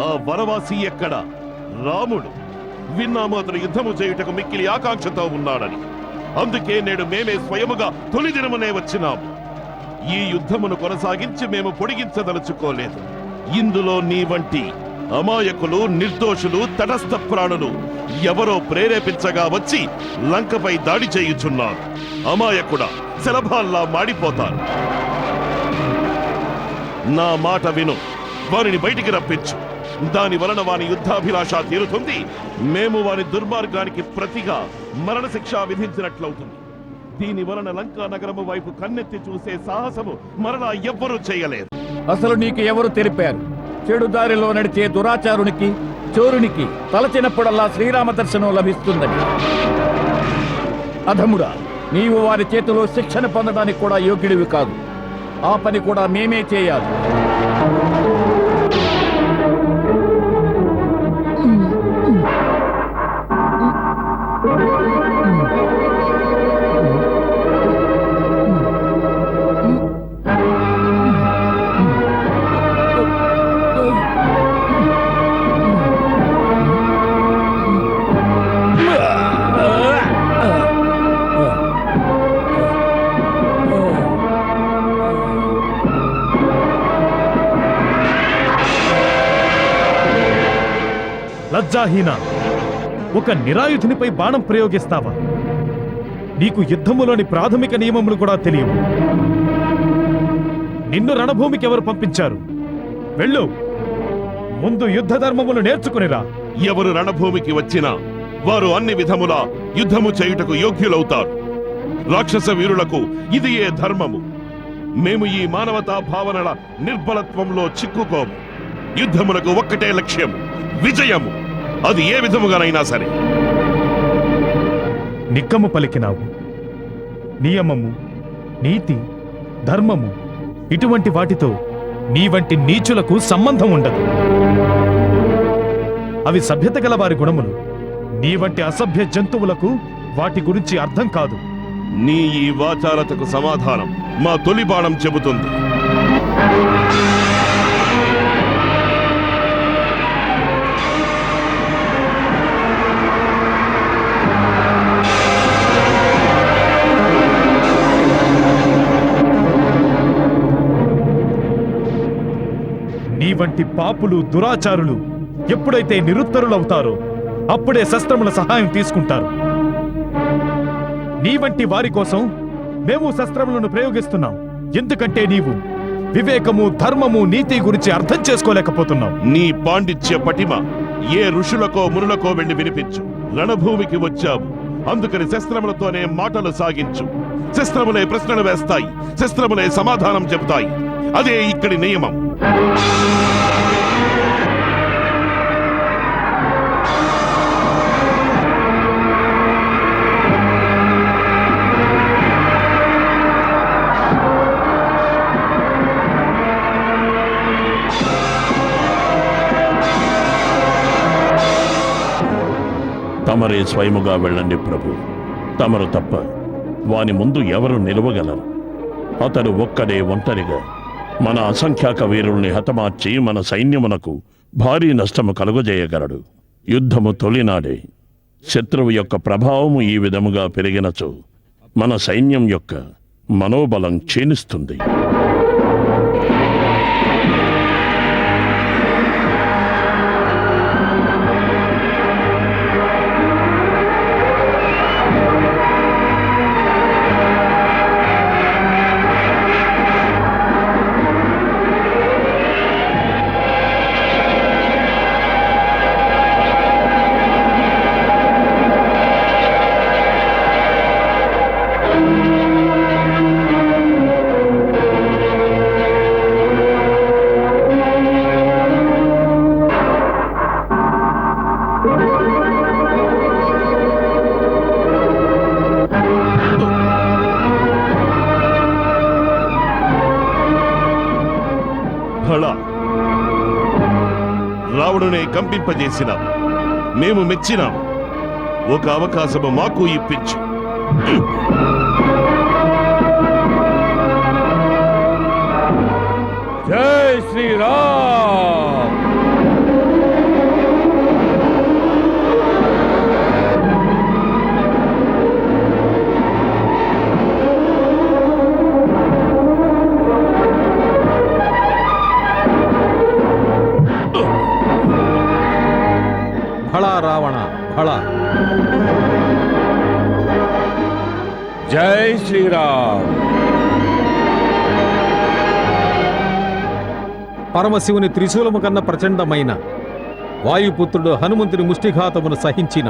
ఆ వనవాసి ఎక్కడ? రాముడు. విన్నాము అతను యుద్ధము చేయుటకు మిక్కిలి ఆకాంక్షతో ఉన్నాడని. అందుకే నేడు మేమే స్వయముగా తొలి దినమునే వచ్చినాము. ఈ యుద్ధమును కొనసాగించి మేము పొడిగించదలుచుకోలేదు. ఇందులో నీ వంటి అమాయకులు, నిర్దోషులు, తటస్థ ప్రాణులు ఎవరో ప్రేరేపించగా వచ్చి లంకపై దాడి చేయుచున్నారు. అమాయకుడా, శలభాల్లా మాడిపోతారు. నా మాట విను. వారిని బయటికి రప్పించు. దాని వలన వాని యుద్ధాభిలాష తీరుతుంది. మేము వారి దుర్మార్గానికి ప్రతిగా మరణశిక్ష విధించినట్లవుతుంది. దీని వలన లంకా నగరము వైపు కన్నెత్తి చూసే సాహసము మరలా ఎవ్వరూ చేయలేరు. అసలు నీకు ఎవరు తెలిపారు చెడు దారిలో నడిచే దురాచారునికి, చోరునికి తలచినప్పుడల్లా శ్రీరామ దర్శనం లభిస్తుందని? అధముడా, నీవు వారి చేతిలో శిక్షణ పొందడానికి కూడా యోగ్యుడివి కాదు. ఆ పని కూడా మేమే చేయాలి. లజ్జాహీన, ఒక నిరాయుధునిపై బాణం ప్రయోగిస్తావా? నీకు యుద్ధములోని ప్రాథమిక నియమములు కూడా తెలియవు. నిన్ను రణభూమికి ఎవరు పంపించారు? వెళ్ళు, ముందు యుద్ధ ధర్మములు నేర్చుకునిరా. ఎవరు రణభూమికి వచ్చినా వారు అన్ని విధములా యుద్ధము చేయుటకు యోగ్యులవుతారు. రాక్షస వీరులకు ఇది ఏ ధర్మము. మేము ఈ మానవతా భావనల నిర్బలత్వంలో చిక్కుకోము. యుద్ధములకు ఒక్కటే లక్ష్యం, విజయము. అది ఏ విధముగానైనా సరే. నిక్కము పలికినావు. నియమము, నీతి, ధర్మము ఇటువంటి వాటితో నీ వంటి నీచులకు సంబంధం ఉండదు. అవి సభ్యత గల వారి గుణములు. నీ వంటి అసభ్య జంతువులకు వాటి గురించి అర్థం కాదు. నీ ఈ వాచారతకు సమాధానం మా తొలి బాణం చెబుతుంది. నీ వంటి పాపులు, దురాచారులు ఎప్పుడైతే నిరుత్తరులవుతారో అప్పుడే శస్త్రముల సహాయం తీసుకుంటారు. నీ వంటి వారి కోసం మేము శస్త్రములను ప్రయోగిస్తున్నాం. ఎందుకంటే నీవు వివేకము, ధర్మము, నీతి గురించి అర్థం చేసుకోలేకపోతున్నావు. నీ పాండిత్య పటిమ ఏ ఋషులకో మునులకో వెళ్లి వినిపించు. రణభూమికి వచ్చావు, అందుకని శస్త్రములతోనే మాటలు సాగించు. శస్త్రములే ప్రశ్నలు వేస్తాయి, శస్త్రములే సమాధానం చెబుతాయి. అదే ఇక్కడి నియమం. తమరే స్వయముగా వెళ్ళండి ప్రభు. తమరు తప్ప వాని ముందు ఎవరు నిలవగలరు? అతడు ఒక్కడే ఒంటరిగా మన అసంఖ్యాక వీరుల్ని హతమార్చి మన సైన్యమునకు భారీ నష్టము కలుగజేయగలడు. యుద్ధము తొలినాడే శత్రువు యొక్క ప్రభావము ఈ విధముగా పెరిగినచో మన సైన్యం యొక్క మనోబలం క్షీణిస్తుంది. భళ రావణునే కంపింపజేసిన మేము మెచ్చినాం. ఒక అవకాశము మాకు ఇప్పించు. జై శ్రీరామ్. భళ రావణ భళ. జై శ్రీరామ్. పరమశివుని త్రిశూలము కన్న ప్రచండమైన వాయుపుత్రుడు హనుమంతుని ముష్టిఘాతమును సహించిన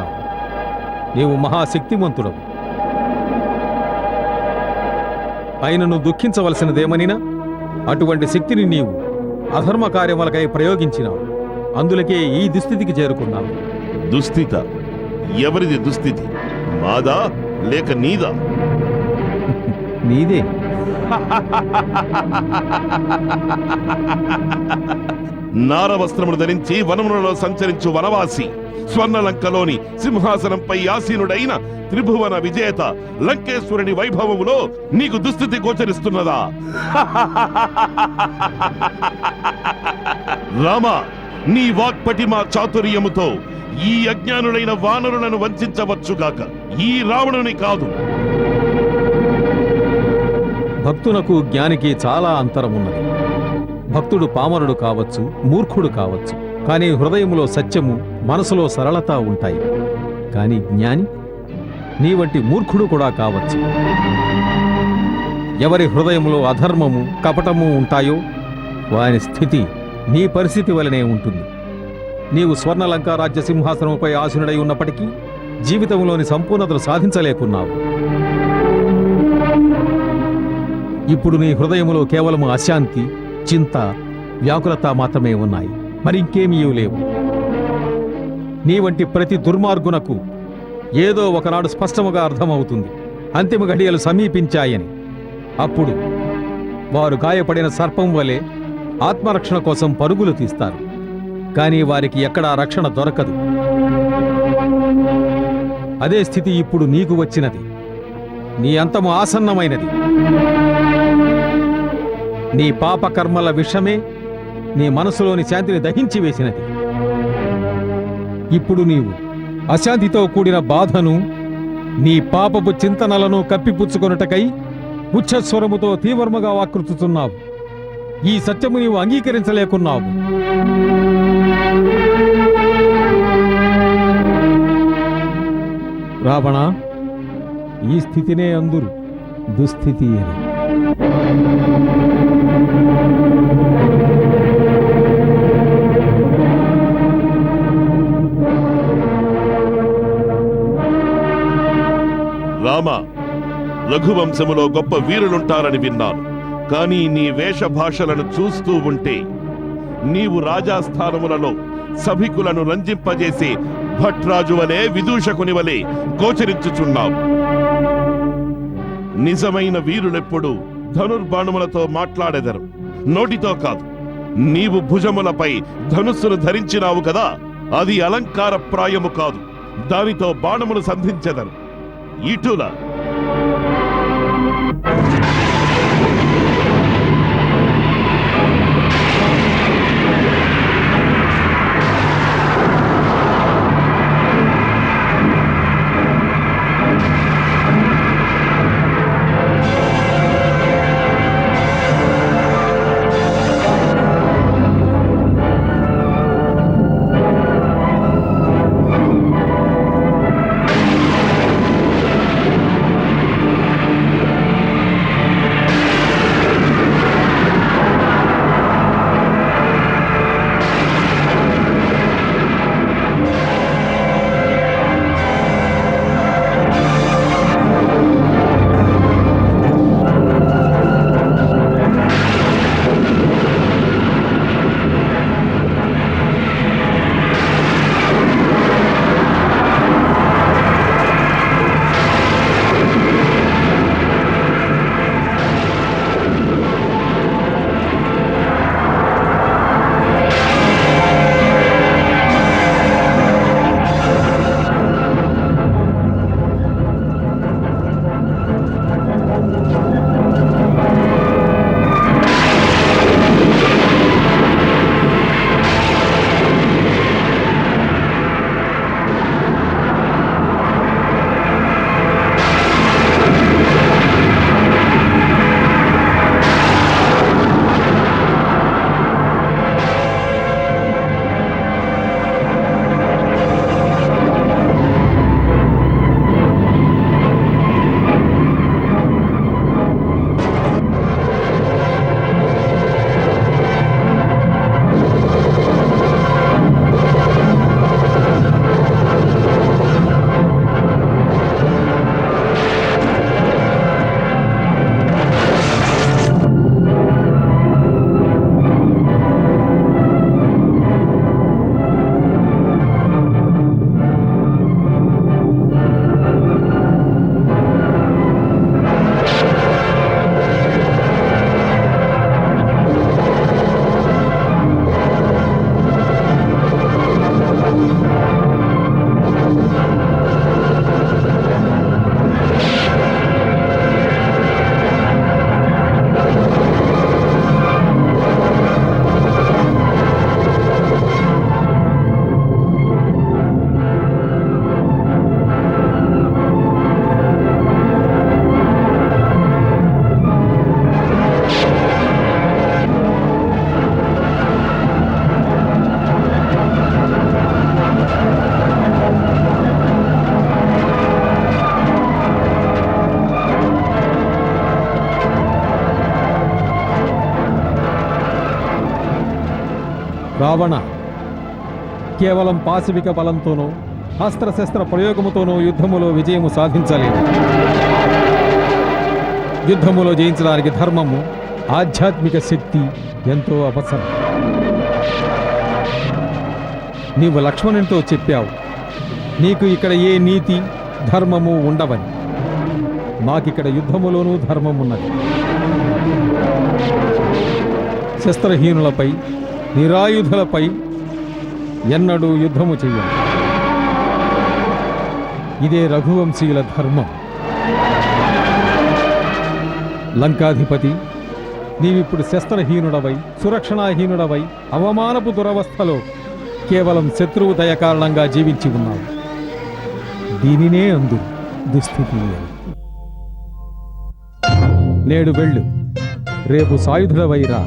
నీవు మహాశక్తిమంతుడవు. ఆయనను దుఃఖించవలసినదేమనినా అటువంటి శక్తిని నీవు అధర్మ కార్యములకై ప్రయోగించినావు. అందులకే ఈ దుస్థితికి చేరుకున్నావు. దుస్థిత? ఎవరిది దుస్థితి? మాదా లేక నీదా? నీదే. నారవస్త్రములు ధరించి వనములలో సంచరించు వనవాసి, స్వర్ణలంకలోని సింహాసనంపై ఆసీనుడైన త్రిభువన విజేత లంకేశ్వరుని వైభవములో నీకు దుస్థితి గోచరిస్తున్నదా? రామ, నీ వాక్పటిమ చాతుర్యముతో ఈ అజ్ఞానులైన వానరులను వంచవచ్చుగాక, ఈ రావణుని కాదు. భక్తునకు జ్ఞానికి చాలా అంతరమున్నది. భక్తుడు పామరుడు కావచ్చు, మూర్ఖుడు కావచ్చు, కానీ హృదయములో సత్యము, మనసులో సరళత ఉంటాయి. కానీ జ్ఞాని నీ వంటి మూర్ఖుడు కూడా కావచ్చు. ఎవరి హృదయములో అధర్మము, కపటము ఉంటాయో వాని స్థితి నీ పరిస్థితి వలనే ఉంటుంది. నీవు స్వర్ణలంక రాజ్య సింహాసనముపై ఆసీనుడై ఉన్నప్పటికీ జీవితంలోని సంపూర్ణతను సాధించలేకున్నావు. ఇప్పుడు నీ హృదయములో కేవలము అశాంతి, చింత, వ్యాకులత మాత్రమే ఉన్నాయి. మరింకేమీ లేవు. నీ వంటి ప్రతి దుర్మార్గునకు ఏదో ఒకనాడు స్పష్టముగా అర్థమవుతుంది అంతిమ ఘడియలు సమీపించాయని. అప్పుడు వారు గాయపడిన సర్పం వలె ఆత్మరక్షణ కోసం పరుగులు తీస్తారు. కానీ వారికి ఎక్కడా రక్షణ దొరకదు. అదే స్థితి ఇప్పుడు నీకు వచ్చినది. నీ అంతము ఆసన్నమైనది. నీ పాపకర్మల విషమే నీ మనసులోని శాంతిని దహించి వేసినది. ఇప్పుడు నీవు అశాంతితో కూడిన బాధను, నీ పాపపు చింతనలను కప్పిపుచ్చుకొనుటకై ఉచ్చస్వరముతో తీవ్రముగా వాకృతుతున్నావు. ఈ సత్యము నీవు అంగీకరించలేకున్నావు. రావణ, ఈ స్థితినే అందురు దుస్థితి అని. రామ, రఘువంశములో గొప్ప వీరులుంటారని విన్నాను. కానీ నీ వేషభాషలను చూస్తూ ఉంటే నీవు రాజాస్థానములలో సభికులను రంజింపజేసే భట్రాజు వలె, విదూషకుని వలె గోచరించుచున్నావు. నిజమైన వీరులెప్పుడు ధనుర్బాణములతో మాట్లాడెదరు, నోటితో కాదు. నీవు భుజములపై ధనుస్సును ధరించినావు కదా, అది అలంకార ప్రాయము కాదు. దానితో బాణములు సంధించెదరు. ఇటుల రావణ, కేవలం పాశవిక బలంతోనో అస్త్రశస్త్ర ప్రయోగముతోనో యుద్ధములో విజయము సాధించలేదు. యుద్ధములో జయించడానికి ధర్మము, ఆధ్యాత్మిక శక్తి ఎంతో అవసరం. నీవు లక్ష్మణునితో చెప్పావు, నీకు ఇక్కడ ఏ నీతి ధర్మము ఉండవని. మాకిక్కడ యుద్ధములోనూ ధర్మం ఉన్నది. శస్త్రహీనులపై, నిరాయుధులపై ఎన్నడూ యుద్ధము చెయ్యం. ఇదే రఘువంశీయుల ధర్మం. లంకాధిపతి, నీవిప్పుడు శస్త్రహీనుడవై, సురక్షణాహీనుడవై, అవమానపు దురవస్థలో కేవలం శత్రువు దయ కారణంగా జీవించి ఉన్నావు. దీనినే అందు దుస్థితి అని. నేడు వెళ్ళు, రేపు సాయుధుడవై రా.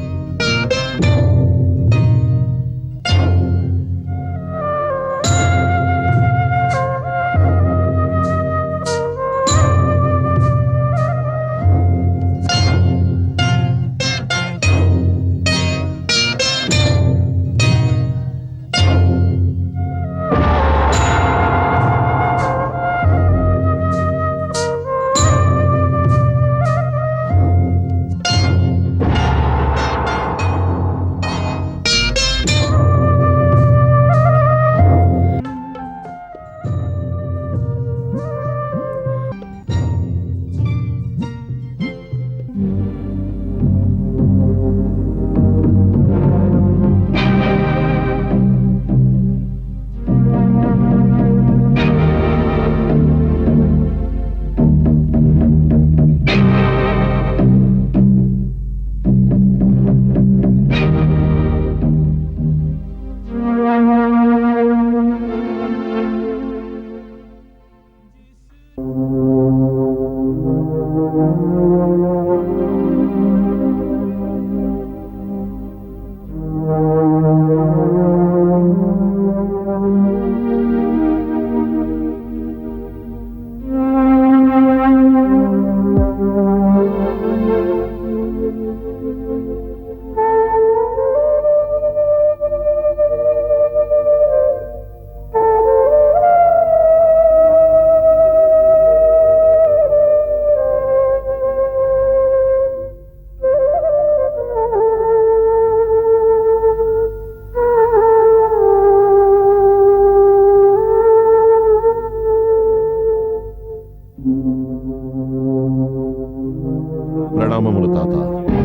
ప్రణామములు తాత.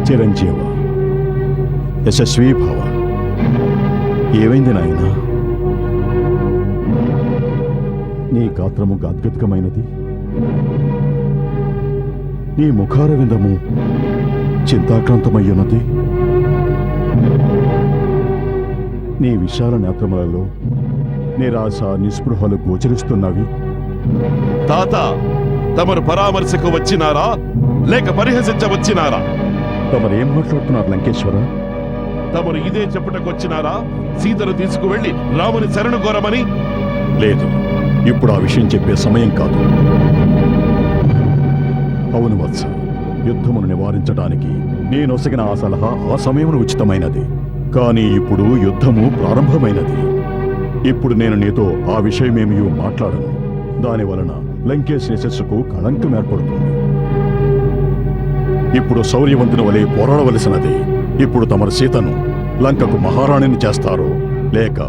చిరంజీవ, యశస్వీ భవ. ఏమైంది నాయనా? నీ గాత్రము గాద్గద్గమైనది, నీ ముఖారవిందము చింతాక్రాంతమయ్యున్నది. నీ విశాల నేత్రములలో నిరాశ నిస్పృహలు గోచరిస్తున్నవి. తాత, తమరు పరామర్శకు వచ్చినారా లేక పరిహసించవచ్చినారా? తమరేం మాట్లాడుతున్నారు లంకేశ్వర? తమరు ఇదే చెప్పుటకొచ్చినారా సీతను తీసుకువెళ్లి రాముని శరణు కోరమని? లేదు, ఇప్పుడు ఆ విషయం చెప్పే సమయం కాదు. అవును వత్స, యుద్ధమును నివారించడానికి నేనొసగిన ఆ సలహా ఆ సమయమును ఉచితమైనది. కానీ ఇప్పుడు యుద్ధము ప్రారంభమైనది. ఇప్పుడు నేను నీతో ఆ విషయమేమీ మాట్లాడను. దాని వలన లంకేశ్ యశస్సుకు కళంకం ఏర్పడుతుంది. ఇప్పుడు శౌర్యవంతుని వలె పోరాడవలసినది. ఇప్పుడు తమరు సీతను లంకకు మహారాణిని చేస్తారో లేక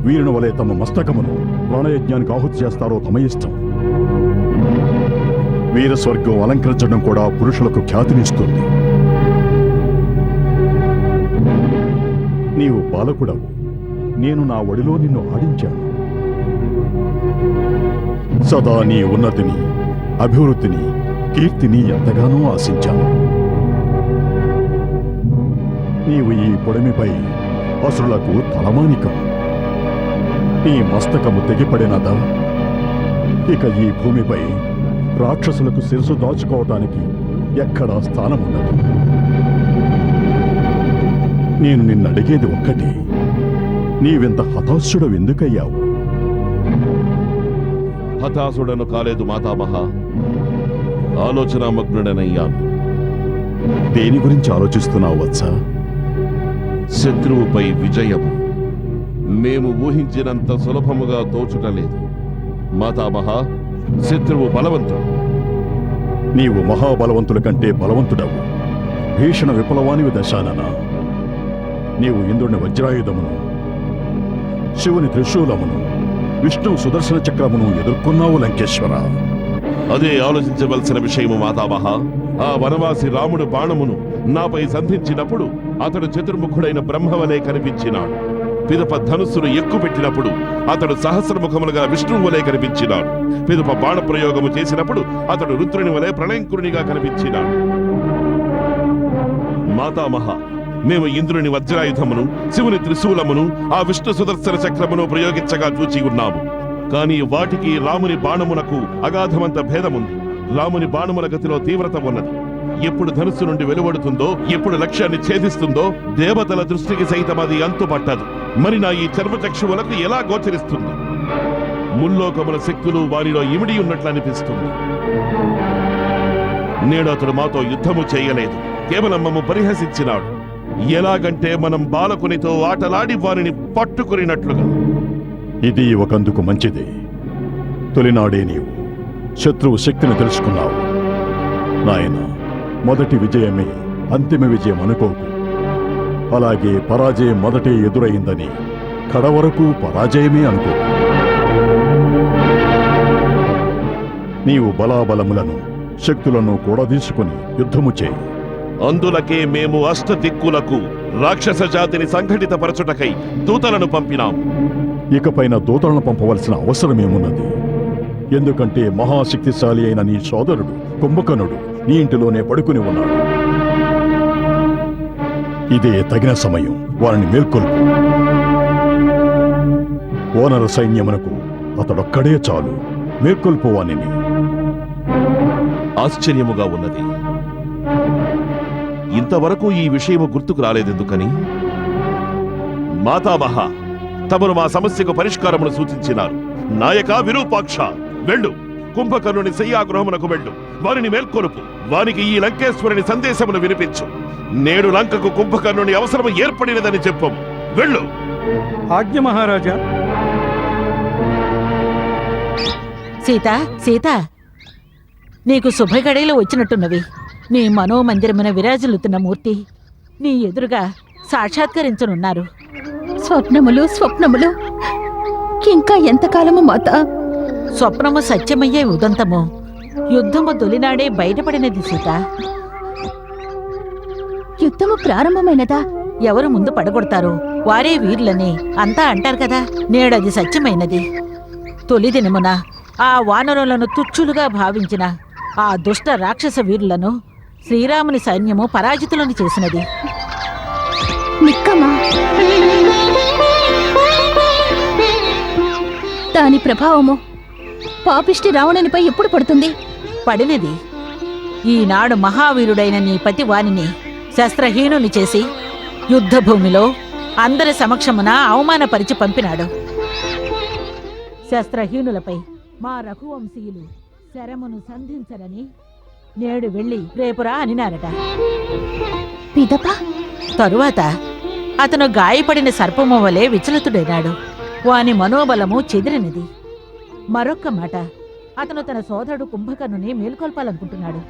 వీరుని వలె తమ మస్తకమును ప్రాణయజ్ఞానికి ఆహుతి చేస్తారో తమ ఇష్టం. వీరస్వర్గం అలంకరించడం కూడా పురుషులకు ఖ్యాతినిస్తుంది. నీవు బాలకుడవు, నేను నా ఒడిలో నిన్ను ఆడించాను. సదా నీ ఉన్నతిని, అభివృద్ధిని, కీర్తిని ఎంతగానో ఆశించాను. నీవు ఈ పొడమిపై అసురులకు తలమానికం. నీ మస్తకము తెగిపడినదా? ఇక ఈ భూమిపై రాక్షసులకు శిరసు దాచుకోవటానికి ఎక్కడా స్థానం ఉండదు. నేను నిన్నడిగేది ఒక్కటి, నీవింత హతాశుడు ఎందుకయ్యావు? హతాశుడను కాలేదు మాతామహ, ఆలోచనామగ్నుడనయ్యాను. దేని గురించి ఆలోచిస్తున్నావు వత్స? శత్రువుపై విజయం మేము ఊహించినంత సులభముగా తోచుటలేదు. మాతామహ, శత్రువు బలవంతుడు. నీవు మహాబలవంతుల కంటే బలవంతుడవు. భీషణ విప్లవానివి దశానన. నీవు ఇంద్రుని వజ్రాయుధమును, శివుని త్రిశూలమును, విష్ణువు సుదర్శన చక్రమును ఎదుర్కొన్నావు లంకేశ్వర. అదే ఆలోచించవలసిన విషయము మాతామహ. ఆ వనవాసి రాముడు బాణమును నాపై సంధించినప్పుడు అతడు చతుర్ముఖుడైన బ్రహ్మవలే కనిపించినాడు. పిదప ధనుస్సును ఎక్కుపెట్టినప్పుడు అతడు సహస్రముఖములు గల విష్ణువు వలె కనిపించినాడు. పిదప బాణ ప్రయోగము చేసినప్పుడు అతడు రుద్రుని వలె ప్రళయంకురునిగా కనిపించినాడు. మాతామహ, మేము ఇంద్రుని వజ్రాయుధమును, శివుని త్రిశూలమును, ఆ విష్ణు సుదర్శన చక్రమును ప్రయోగించగా చూచి ఉన్నాము. కానీ వాటికి రాముని బాణమునకు అగాధమంత భేదముంది. రాముని బాణముల గతిలో తీవ్రత ఉన్నది. ఎప్పుడు ధనుస్సు నుండి వెలువడుతుందో, ఎప్పుడు లక్ష్యాన్ని ఛేదిస్తుందో దేవతల దృష్టికి సైతం అది అంతుపట్టదు. మరి నా ఈ చర్మచక్షువులకు ఎలా గోచరిస్తుంది? ముల్లోకముల శక్తులు వారిలో ఇమిడి ఉన్నట్లు అనిపిస్తుంది. నేడు అతడు మాతో యుద్ధము చేయలేదు, కేవలం మమ్ము పరిహసించినాడు. ఎలాగంటే మనం బాలకునితో ఆటలాడి వారిని పట్టుకునినట్లుగా. ఇది ఒకందుకు మంచిది. తొలినాడే నీవు శత్రువు శక్తిని తెలుసుకున్నావు. నాయన, మొదటి విజయమే అంతిమ విజయం అనుకోకు. అలాగే పరాజయం మొదటే ఎదురైందని కడవరకు పరాజయమే అనుకోకు. నీవు బలాబలములను, శక్తులను కూడదీసుకుని యుద్ధము చేయి. అందులకే మేము అష్టదిక్కులకు రాక్షస జాతిని సంఘటితపరచుటకై దూతలను పంపినాం. ఇకపైన దూతలను పంపవలసిన అవసరమేమున్నది? ఎందుకంటే మహాశక్తిశాలి అయిన నీ సోదరుడు కుంభకర్ణుడు నీ ఇంటిలోనే పడుకుని ఉన్నాడు. ఇదే తగిన సమయం. వారిని మేల్కొల్పు. ఓనర సైన్యమునకు అతడొక్కడే చాలు. మేల్కొల్పు వానిని. ఆశ్చర్యముగా ఉన్నది. ఇంతవరకు ఈ విషయము గుర్తుకు రాలేదెందుకని? మాతామహ, తమరు మా సమస్యకు పరిష్కారమును సూచించినారు. నాయక విరూపాక్ష, వెళ్ళు. కుంభకర్ణుని శయ్యాగృహమునకు వెళ్ళు. వారిని మేల్కొలుపు. వారికి ఈ లంకేశ్వరుని సందేశమును వినిపించు. నేడు లంకకు కుంభకర్ణుని అవసరము ఏర్పడినదని చెప్పము. వెళ్ళు. ఆజ్ఞ మహారాజా. సీత, సీత, నీకు శుభగడియలు వచ్చినట్టున్నవి. నీ మనోమందిరమున విరాజిల్లుతున్న మూర్తి నీ ఎదురుగా సాక్షాత్కరించనున్నారు. స్వప్నములు స్వప్నములు, ఇంకా ఎంతకాలము మాత? స్వప్నము సత్యమయ్యే ఉదంతము యుద్ధము తొలినాడే బయటపడినది సీత. యుద్ధము ప్రారంభమైనదా? ఎవరు ముందు పడగొడతారో వారే వీరులని అంతా అంటారు కదా. నేడది సత్యమైనది. తొలి దినమున ఆ వానరులను తుచ్చులుగా భావించిన ఆ దుష్ట రాక్షస వీరులను శ్రీరాముని సైన్యము పరాజితులను చేసినది. నిక్కమా? దాని ప్రభావము పాపిష్టి రావణునిపై ఎప్పుడు పడుతుంది? పడినది. ఈనాడు మహావీరుడైన నీ పతి వానిని శస్త్రహీనుని చేసి యుద్ధభూమిలో అందరి సమక్షమున అవమానపరిచి పంపినాడు. శస్త్రహీనులపై మా రఘువంశీయులు శరమును సంధించరని నేడు వెళ్ళి రేపురా అనినారట. పిదప తరువాత అతను గాయపడిన సర్పము వలె విచలితుడైనాడు. వాని మనోబలము చెదిరినది. మరొక్క మాట, అతను తన సోదరుడు కుంభకర్ణుని మేల్కొల్పాలనుకుంటున్నాడు.